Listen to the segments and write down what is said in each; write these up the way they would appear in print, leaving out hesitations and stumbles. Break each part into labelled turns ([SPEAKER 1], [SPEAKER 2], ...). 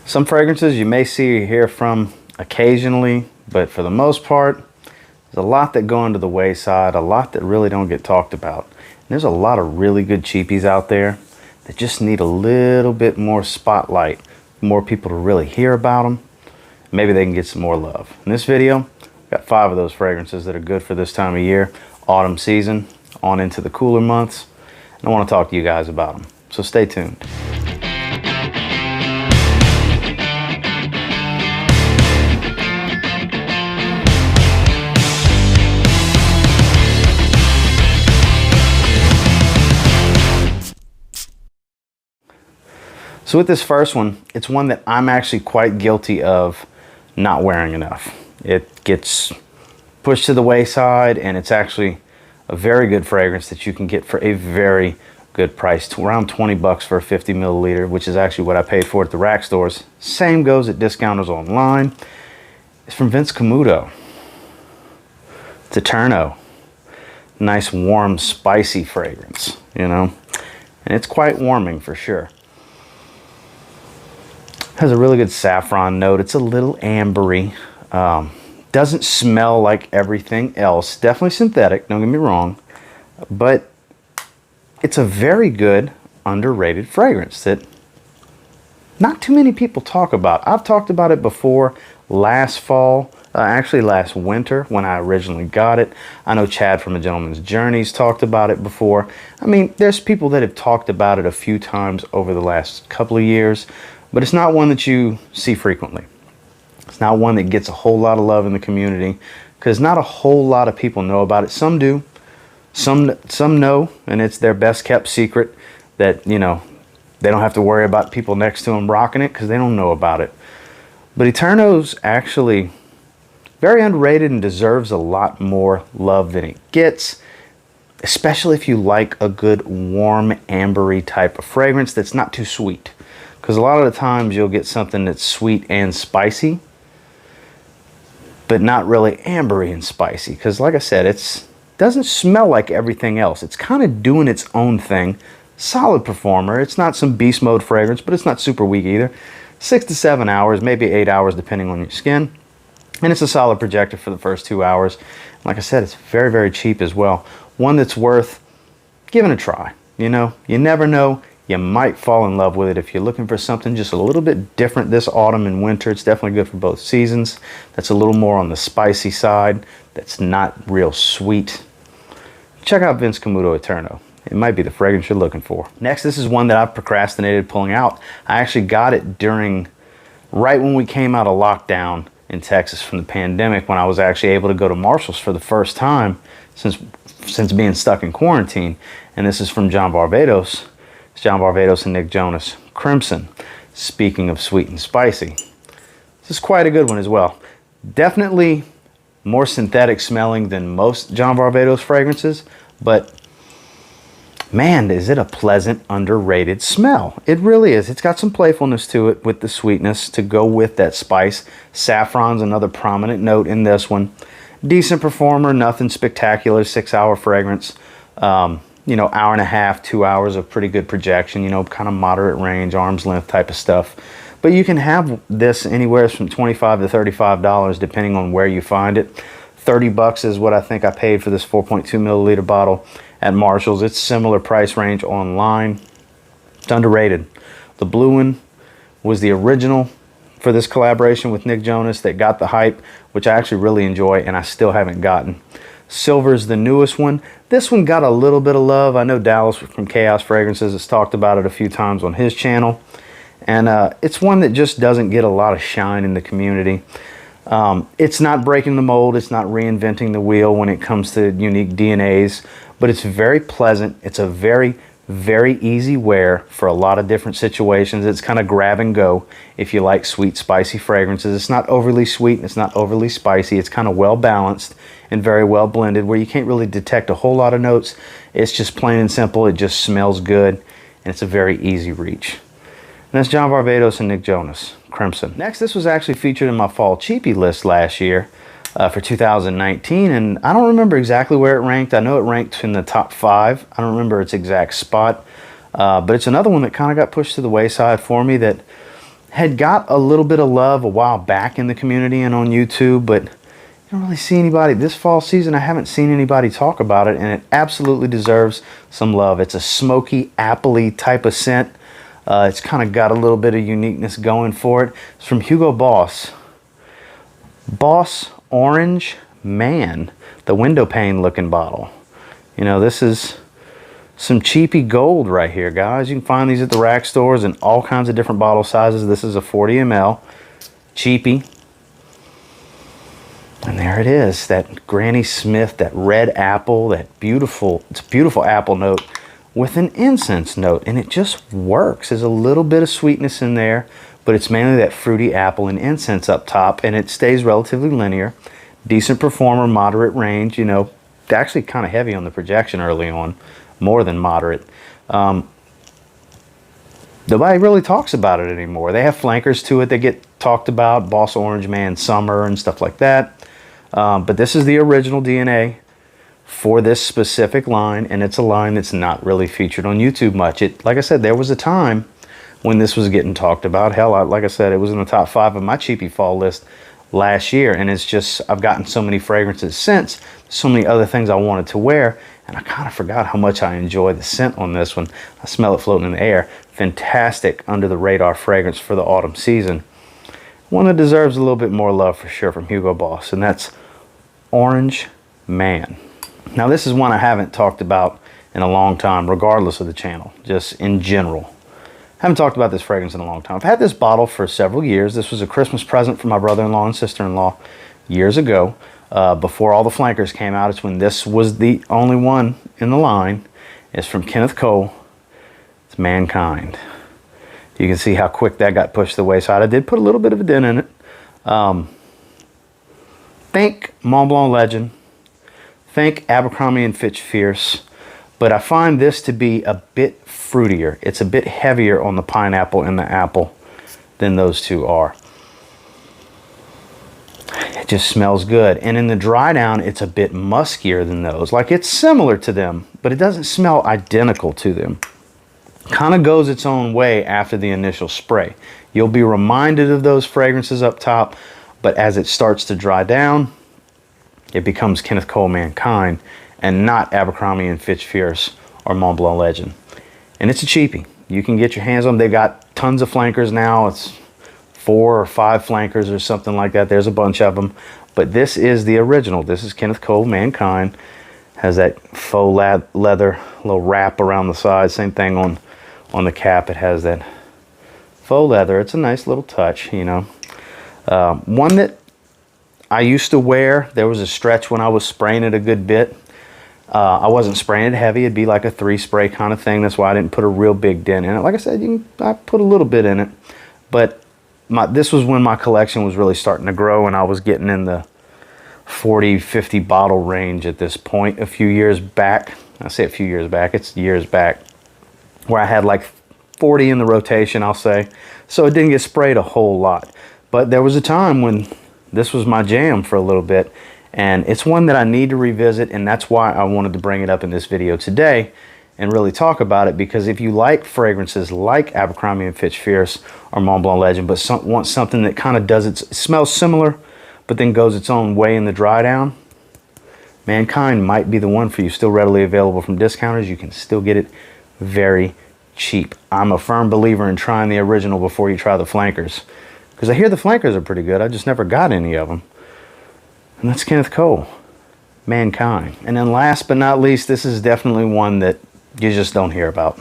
[SPEAKER 1] Some fragrances you may see or hear from occasionally, but for the most part, there's a lot that go into the wayside, a lot that really don't get talked about. And there's a lot of really good cheapies out there that just need a little bit more spotlight, more people to really hear about them. Maybe they can get some more love. In this video, I've got 5 of those fragrances that are good for this time of year, autumn season, on into the cooler months. And I want to talk to you guys about them. So stay tuned. So with this first one, it's one that I'm actually quite guilty of not wearing enough. It gets pushed to the wayside, and it's actually a very good fragrance that you can get for a very good price, around 20 bucks for a 50 milliliter, which is actually what I paid for at the rack stores. Same goes at discounters online. It's from Vince Camuto. It's Eterno. Nice, warm, spicy fragrance, you know, and it's quite warming for sure. Has a really good saffron note. It's a little ambery. Doesn't smell like everything else. Definitely synthetic, don't get me wrong. But it's a very good, underrated fragrance that not too many people talk about. I've talked about it before last fall, actually last winter when I originally got it. I know Chad from A Gentleman's Journeys talked about it before. I mean, there's people that have talked about it a few times over the last couple of years. But it's not one that you see frequently. It's not one that gets a whole lot of love in the community because not a whole lot of people know about it. Some do, some know, and it's their best kept secret that, you know, they don't have to worry about people next to them rocking it because they don't know about it. But Eterno's actually very underrated and deserves a lot more love than it gets, especially if you like a good warm ambery type of fragrance that's not too sweet. Because a lot of the times you'll get something that's sweet and spicy, but not really ambery and spicy. Because like I said, it doesn't smell like everything else. It's kind of doing its own thing. Solid performer. It's not some beast mode fragrance, but it's not super weak either. 6 to 7 hours, maybe 8 hours depending on your skin. And it's a solid projector for the first 2 hours. Like I said, it's very, very cheap as well. One that's worth giving a try. You know, you never know. You might fall in love with it if you're looking for something just a little bit different this autumn and winter. It's definitely good for both seasons. That's a little more on the spicy side. That's not real sweet. Check out Vince Camuto Eterno. It might be the fragrance you're looking for. Next, this is one that I've procrastinated pulling out. I actually got it right when we came out of lockdown in Texas from the pandemic, when I was actually able to go to Marshall's for the first time since being stuck in quarantine. And this is from John Varvatos. It's John Varvatos and Nick Jonas. Crimson. Speaking of sweet and spicy. This is quite a good one as well. Definitely more synthetic smelling than most John Varvatos fragrances, but man, is it a pleasant, underrated smell. It really is. It's got some playfulness to it with the sweetness to go with that spice. Saffron's another prominent note in this one. Decent performer, nothing spectacular, 6-hour fragrance. You know, hour and a half, 2 hours of pretty good projection, you know, kind of moderate range, arm's length type of stuff. But you can have this anywhere from $25 to $35 depending on where you find it. 30 bucks is what I think I paid for this 4.2 milliliter bottle at Marshall's. It's similar price range online. It's underrated. The blue one was the original for this collaboration with Nick Jonas that got the hype, which I actually really enjoy and I still haven't gotten. Silver is the newest one. This one got a little bit of love. I know Dallas from Chaos Fragrances has talked about it a few times on his channel. And it's one that just doesn't get a lot of shine in the community. It's not breaking the mold. It's not reinventing the wheel when it comes to unique DNAs. But it's very pleasant. It's a very, very easy wear for a lot of different situations. It's kind of grab and go if you like sweet, spicy fragrances. It's not overly sweet and it's not overly spicy. It's kind of well balanced and very well blended where you can't really detect a whole lot of notes. It's just plain and simple. It just smells good and it's a very easy reach. And that's John Varvatos and Nick Jonas, Crimson. Next, this was actually featured in my fall cheapie list last year for 2019, and I don't remember exactly where it ranked. I know it ranked in the top 5. I don't remember its exact spot, but it's another one that kind of got pushed to the wayside for me that had got a little bit of love a while back in the community and on YouTube, but you don't really see anybody this fall season. I haven't seen anybody talk about it, and it absolutely deserves some love. It's a smoky, appley type of scent. It's kind of got a little bit of uniqueness going for it. It's from Hugo Boss. Boss Orange Man, the window pane looking bottle. You know, this is some cheapie gold right here, guys. You can find these at the rack stores in all kinds of different bottle sizes. This is a 40 ml cheapie. And there it is, that Granny Smith, that red apple, that beautiful, it's a beautiful apple note with an incense note, and it just works. There's a little bit of sweetness in there, but it's mainly that fruity apple and incense up top, and it stays relatively linear. Decent performer, moderate range, you know, actually kind of heavy on the projection early on. More than moderate. Nobody really talks about it anymore. They have flankers to it that get talked about, Boss Orange Man Summer and stuff like that. But this is the original DNA for this specific line, and it's a line that's not really featured on YouTube much. Like I said, there was a time when this was getting talked about. Hell, like I said, it was in the top 5 of my cheapie fall list last year, and it's just, I've gotten so many fragrances since, so many other things I wanted to wear, and I kind of forgot how much I enjoy the scent on this one. I smell it floating in the air. Fantastic under the radar fragrance for the autumn season. One that deserves a little bit more love for sure from Hugo Boss, and that's Orange Man. Now this is one I haven't talked about in a long time, regardless of the channel, just in general. I haven't talked about this fragrance in a long time. I've had this bottle for several years. This was a Christmas present for my brother-in-law and sister-in-law years ago. Before all the flankers came out, it's when this was the only one in the line. It's from Kenneth Cole. It's Mankind. You can see how quick that got pushed to the wayside. I did put a little bit of a dent in it. Think Mont Blanc Legend. Think Abercrombie & Fitch Fierce. But I find this to be a bit fruitier. It's a bit heavier on the pineapple and the apple than those two are. It just smells good. And in the dry down, it's a bit muskier than those. Like, it's similar to them, but it doesn't smell identical to them. Kind of goes its own way after the initial spray. You'll be reminded of those fragrances up top, but as it starts to dry down, it becomes Kenneth Cole Mankind and not Abercrombie & Fitch Fierce or Mont Blanc Legend. And it's a cheapie. You can get your hands on them. They got tons of flankers now. It's 4 or 5 flankers or something like that. There's a bunch of them. But this is the original. This is Kenneth Cole Mankind. Has that faux leather little wrap around the side. Same thing on the cap. It has that faux leather. It's a nice little touch, you know. One that I used to wear. There was a stretch when I was spraying it a good bit. I wasn't spraying it heavy. It'd be like a 3 spray kind of thing. That's why I didn't put a real big dent in it. Like I said, I put a little bit in it. But this was when my collection was really starting to grow, and I was getting in the 40, 50 bottle range at this point. A few years back, I say a few years back, it's years back, where I had like 40 in the rotation, I'll say. So it didn't get sprayed a whole lot. But there was a time when this was my jam for a little bit, and it's one that I need to revisit, and that's why I wanted to bring it up in this video today and really talk about it. Because if you like fragrances like Abercrombie & Fitch Fierce or Mont Blanc Legend, but want something that kind of does it smells similar, but then goes its own way in the dry down, Mankind might be the one for you. Still readily available from discounters. You can still get it very cheap. I'm a firm believer in trying the original before you try the flankers, because I hear the flankers are pretty good. I just never got any of them. And that's Kenneth Cole, Mankind. And then last but not least, this is definitely one that you just don't hear about.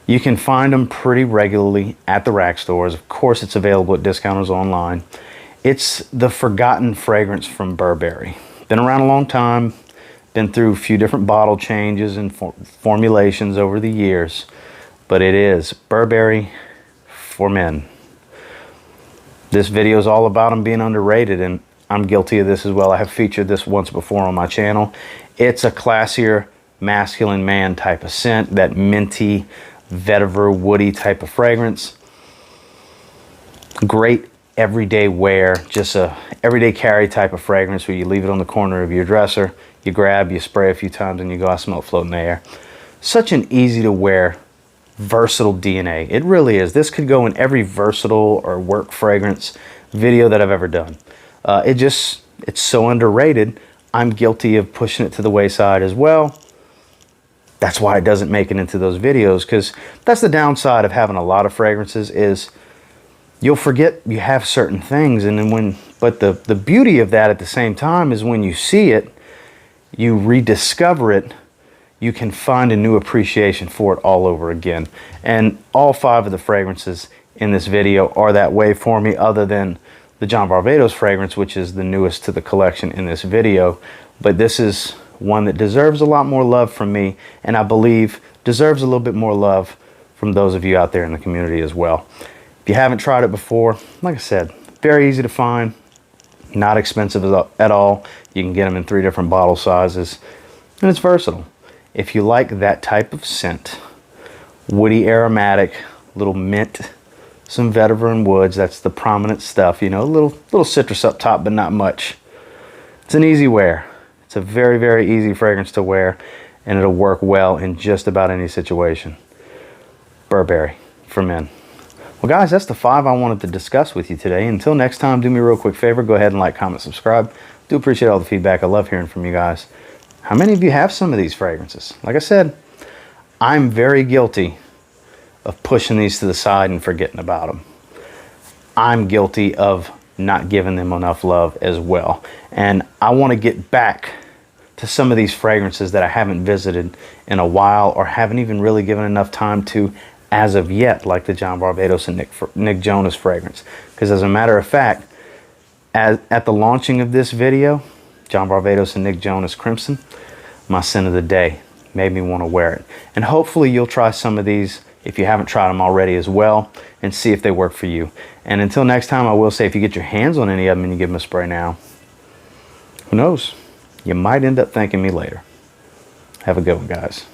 [SPEAKER 1] You can find them pretty regularly at the rack stores. Of course, it's available at discounters online. It's the forgotten fragrance from Burberry. Been around a long time. Been through a few different bottle changes and formulations over the years. But it is Burberry for men. This video is all about them being underrated, and I'm guilty of this as well. I have featured this once before on my channel. It's a classier, masculine man type of scent, that minty, vetiver, woody type of fragrance. Great everyday wear, just a everyday carry type of fragrance where you leave it on the corner of your dresser, you grab, you spray a few times, and you go, I smell it floating in the air. Such an easy to wear versatile DNA. It really is. This could go in every versatile or work fragrance video that I've ever done. It's so underrated. I'm guilty of pushing it to the wayside as well. That's why it doesn't make it into those videos, because that's the downside of having a lot of fragrances, is you'll forget you have certain things. And then but the beauty of that at the same time is when you see it, you rediscover it, you can find a new appreciation for it all over again. And all 5 of the fragrances in this video are that way for me, other than the John Varvatos fragrance, which is the newest to the collection in this video. But this is one that deserves a lot more love from me, and I believe deserves a little bit more love from those of you out there in the community as well. If you haven't tried it before, like I said, very easy to find, not expensive at all. You can get them in 3 different bottle sizes, and it's versatile. If you like that type of scent, woody aromatic, little mint, some vetiver and woods, that's the prominent stuff, you know, a little citrus up top, but not much. It's an easy wear. It's a very, very easy fragrance to wear, and it'll work well in just about any situation. Burberry for men. Well, guys, that's the 5 I wanted to discuss with you today. Until next time, do me a real quick favor. Go ahead and like, comment, subscribe. Do appreciate all the feedback. I love hearing from you guys. How many of you have some of these fragrances? Like I said, I'm very guilty of pushing these to the side and forgetting about them. I'm guilty of not giving them enough love as well. And I want to get back to some of these fragrances that I haven't visited in a while, or haven't even really given enough time to as of yet, like the John Varvatos and Nick Jonas fragrance. Because as a matter of fact, at the launching of this video, John Varvatos and Nick Jonas Crimson, my scent of the day, made me want to wear it. And hopefully you'll try some of these if you haven't tried them already as well, and see if they work for you. And until next time, I will say, if you get your hands on any of them and you give them a spray now, who knows? You might end up thanking me later. Have a good one, guys.